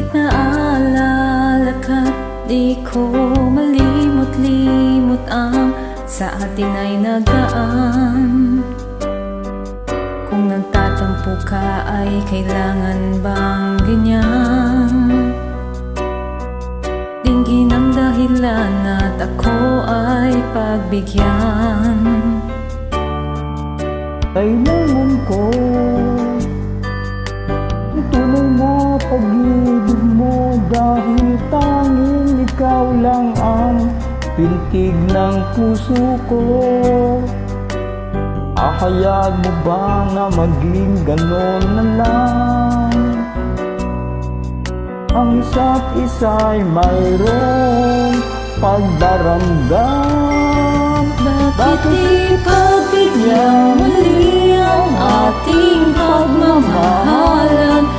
Kahit naalala ka't di ko malimot-limot ang sa atin ay nagaan. Kung nagtatampo ka ay kailangan bang ganyan? Dinggin ang dahilan at ako ay pagbigyan. Kailangan ko ang tunay na pag-ibig mo, dahil tanging ikaw lang ang pintig ng puso ko. Ahayag mo ba na maging ganon na lang? Ang isa't isa'y mayroong pagdaramdam. Bakit ipagbigyan muli ang ating pagmamahalan?